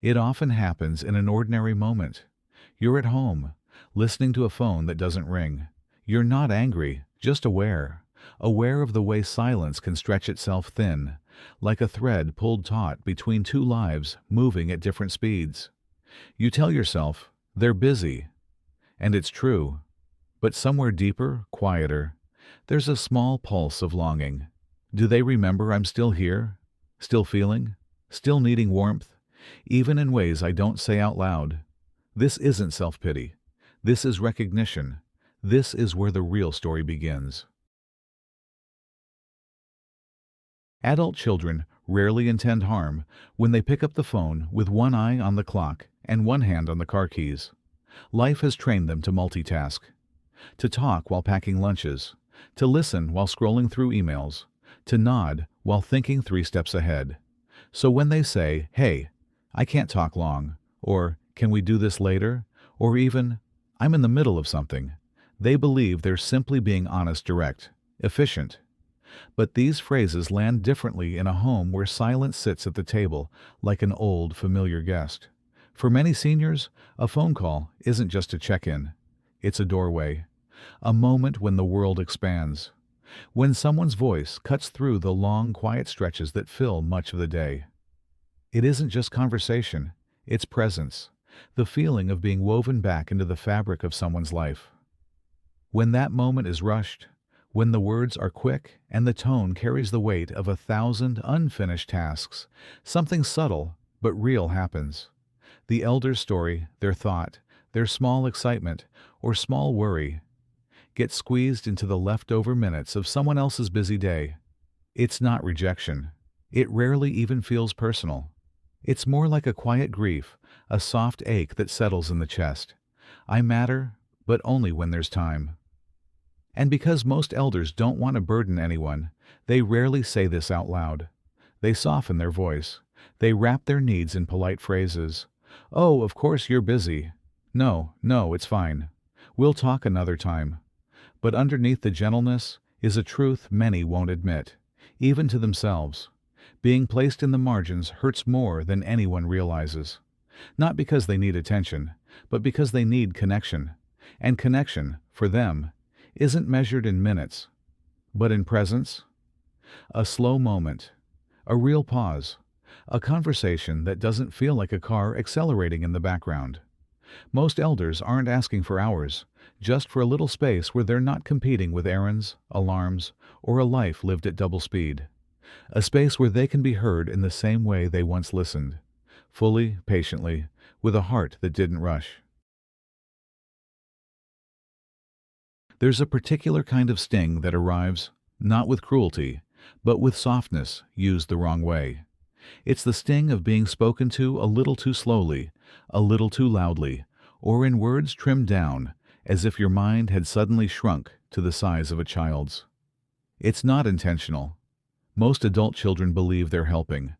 It often happens in an ordinary moment. You're at home, listening to a phone that doesn't ring. You're not angry, just aware. Aware of the way silence can stretch itself thin, like a thread pulled taut between two lives moving at different speeds. You tell yourself, they're busy. And it's true. But somewhere deeper, quieter, there's a small pulse of longing. Do they remember I'm still here? Still feeling? Still needing warmth? Even in ways I don't say out loud. This isn't self-pity. This is recognition. This is where the real story begins. Adult children rarely intend harm when they pick up the phone with one eye on the clock and one hand on the car keys. Life has trained them to multitask, to talk while packing lunches, to listen while scrolling through emails, to nod while thinking 3 steps ahead. So when they say, "Hey, I can't talk long," or "Can we do this later?" or even, "I'm in the middle of something," they believe they're simply being honest, direct, efficient. But these phrases land differently in a home where silence sits at the table like an old, familiar guest. For many seniors, a phone call isn't just a check-in. It's a doorway, a moment when the world expands, when someone's voice cuts through the long, quiet stretches that fill much of the day. It isn't just conversation, it's presence, the feeling of being woven back into the fabric of someone's life. When that moment is rushed, when the words are quick and the tone carries the weight of 1,000 unfinished tasks, something subtle but real happens. The elder's story, their thought, their small excitement or small worry gets squeezed into the leftover minutes of someone else's busy day. It's not rejection. It rarely even feels personal. It's more like a quiet grief, a soft ache that settles in the chest. I matter, but only when there's time. And because most elders don't want to burden anyone, they rarely say this out loud. They soften their voice. They wrap their needs in polite phrases. "Oh, of course you're busy." "No, no, it's fine. We'll talk another time." But underneath the gentleness is a truth many won't admit, even to themselves. Being placed in the margins hurts more than anyone realizes. Not because they need attention, but because they need connection. And connection, for them, isn't measured in minutes, but in presence. A slow moment, a real pause, a conversation that doesn't feel like a car accelerating in the background. Most elders aren't asking for hours, just for a little space where they're not competing with errands, alarms, or a life lived at double speed. A space where they can be heard in the same way they once listened, fully, patiently, with a heart that didn't rush. There's a particular kind of sting that arrives, not with cruelty, but with softness used the wrong way. It's the sting of being spoken to a little too slowly, a little too loudly, or in words trimmed down, as if your mind had suddenly shrunk to the size of a child's. It's not intentional. Most adult children believe they're helping,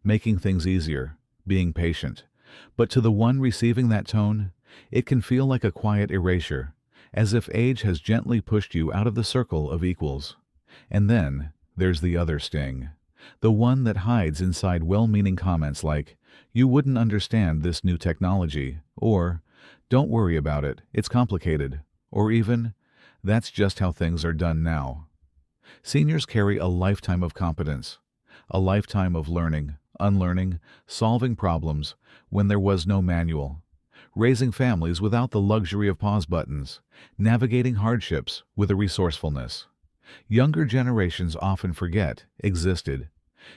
making things easier, being patient. But to the one receiving that tone, it can feel like a quiet erasure, as if age has gently pushed you out of the circle of equals. And then there's the other sting, the one that hides inside well-meaning comments like, "You wouldn't understand this new technology," or "Don't worry about it, it's complicated," or even, "That's just how things are done now." Seniors carry a lifetime of competence, a lifetime of learning, unlearning, solving problems when there was no manual, raising families without the luxury of pause buttons, navigating hardships with a resourcefulness younger generations often forget existed.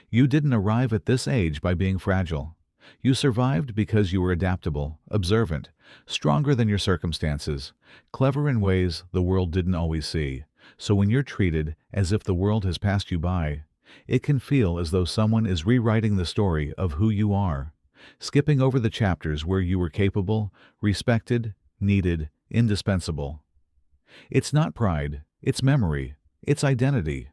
You didn't arrive at this age by being fragile. You survived because you were adaptable, observant, stronger than your circumstances, clever in ways the world didn't always see. So when you're treated as if the world has passed you by, it can feel as though someone is rewriting the story of who you are, skipping over the chapters where you were capable, respected, needed, indispensable. It's not pride, it's memory, it's identity.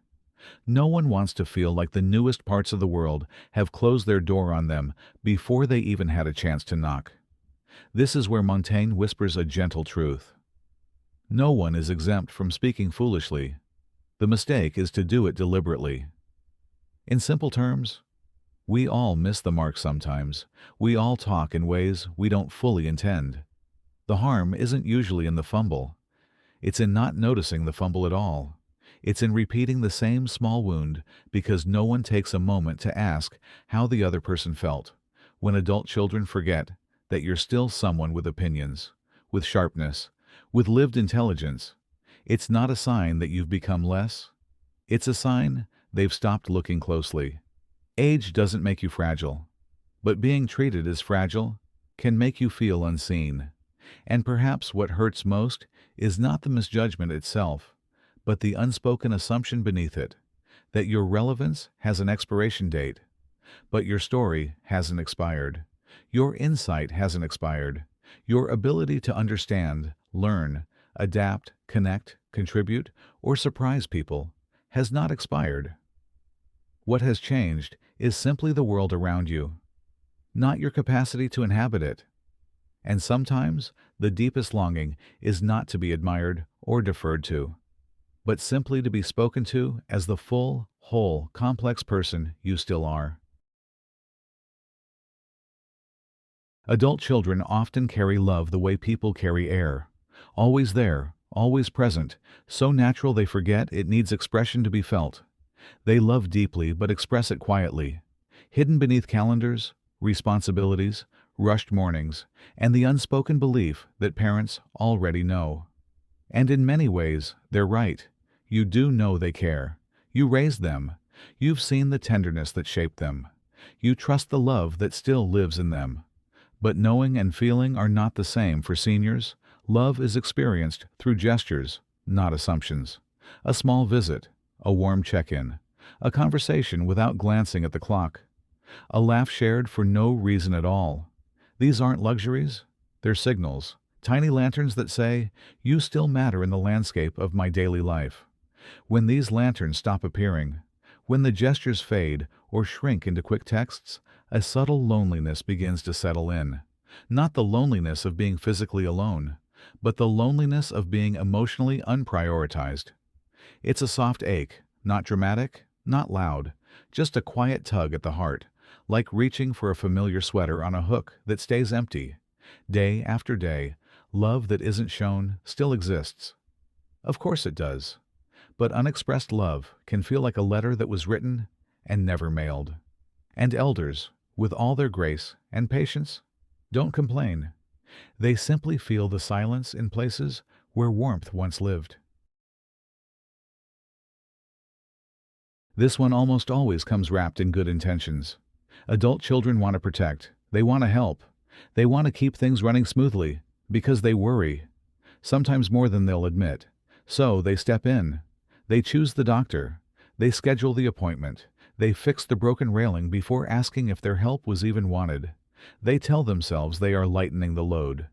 No one wants to feel like the newest parts of the world have closed their door on them before they even had a chance to knock. This is where Montaigne whispers a gentle truth. No one is exempt from speaking foolishly. The mistake is to do it deliberately. In simple terms, We all miss the mark sometimes. We all talk in ways we don't fully intend. The harm isn't usually in the fumble. It's in not noticing the fumble at all. It's in repeating the same small wound because no one takes a moment to ask how the other person felt. When adult children forget that you're still someone with opinions, with sharpness, with lived intelligence, it's not a sign that you've become less. It's a sign they've stopped looking closely. Age doesn't make you fragile, but being treated as fragile can make you feel unseen. And perhaps what hurts most is not the misjudgment itself, but the unspoken assumption beneath it, that your relevance has an expiration date. But your story hasn't expired. Your insight hasn't expired. Your ability to understand, learn, adapt, connect, contribute, or surprise people has not expired. What has changed is simply the world around you, not your capacity to inhabit it. And sometimes the deepest longing is not to be admired or deferred to, but simply to be spoken to as the full, whole, complex person you still are. Adult children often carry love the way people carry air. Always there, always present, so natural they forget it needs expression to be felt. They love deeply but express it quietly, hidden beneath calendars, responsibilities, rushed mornings, and the unspoken belief that parents already know. And in many ways, they're right. You do know they care. You raised them. You've seen the tenderness that shaped them. You trust the love that still lives in them. But knowing and feeling are not the same for seniors. Love is experienced through gestures, not assumptions. A small visit, a warm check-in, a conversation without glancing at the clock, a laugh shared for no reason at all. These aren't luxuries, they're signals, tiny lanterns that say, you still matter in the landscape of my daily life. When these lanterns stop appearing, when the gestures fade or shrink into quick texts, a subtle loneliness begins to settle in. Not the loneliness of being physically alone, but the loneliness of being emotionally unprioritized. It's a soft ache, not dramatic, not loud, just a quiet tug at the heart, like reaching for a familiar sweater on a hook that stays empty. Day after day, love that isn't shown still exists. Of course it does. But unexpressed love can feel like a letter that was written and never mailed. And elders, with all their grace and patience, don't complain. They simply feel the silence in places where warmth once lived. This one almost always comes wrapped in good intentions. Adult children want to protect. They want to help. They want to keep things running smoothly because they worry, sometimes more than they'll admit. So they step in. They choose the doctor. They schedule the appointment. They fix the broken railing before asking if their help was even wanted. They tell themselves they are lightening the load.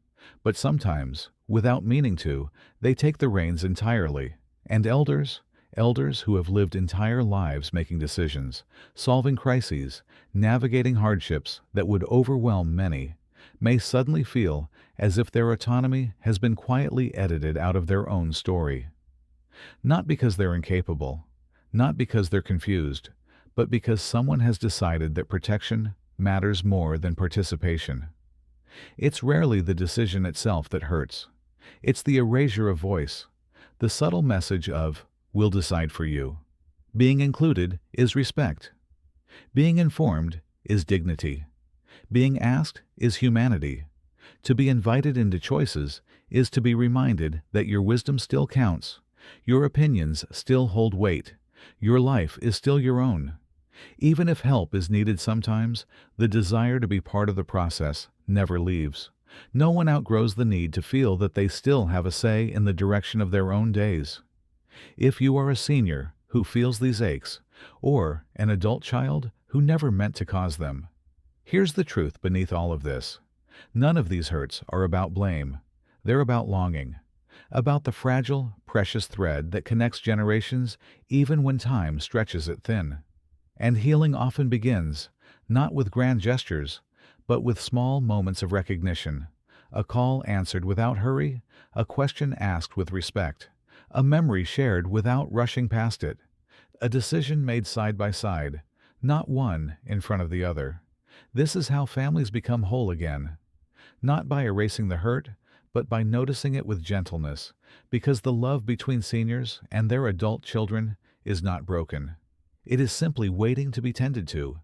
But sometimes, without meaning to, they take the reins entirely. And elders who have lived entire lives making decisions, solving crises, navigating hardships that would overwhelm many, may suddenly feel as if their autonomy has been quietly edited out of their own story. Not because they're incapable, not because they're confused, but because someone has decided that protection matters more than participation. It's rarely the decision itself that hurts. It's the erasure of voice, the subtle message of, we'll decide for you. Being included is respect. Being informed is dignity. Being asked is humanity. To be invited into choices is to be reminded that your wisdom still counts. Your opinions still hold weight. Your life is still your own. Even if help is needed sometimes, the desire to be part of the process never leaves. No one outgrows the need to feel that they still have a say in the direction of their own days. If you are a senior who feels these aches, or an adult child who never meant to cause them, here's the truth beneath all of this. None of these hurts are about blame. They're about longing, about the fragile, precious thread that connects generations even when time stretches it thin. And healing often begins, not with grand gestures, but with small moments of recognition, a call answered without hurry, a question asked with respect, a memory shared without rushing past it, a decision made side by side, not one in front of the other. This is how families become whole again, not by erasing the hurt, but by noticing it with gentleness, because the love between seniors and their adult children is not broken. It is simply waiting to be tended to,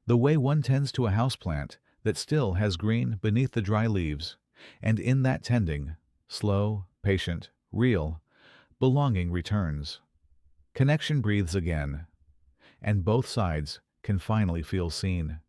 the way one tends to a houseplant that still has green beneath the dry leaves, and in that tending, slow, patient, real, belonging returns. Connection breathes again, and both sides can finally feel seen.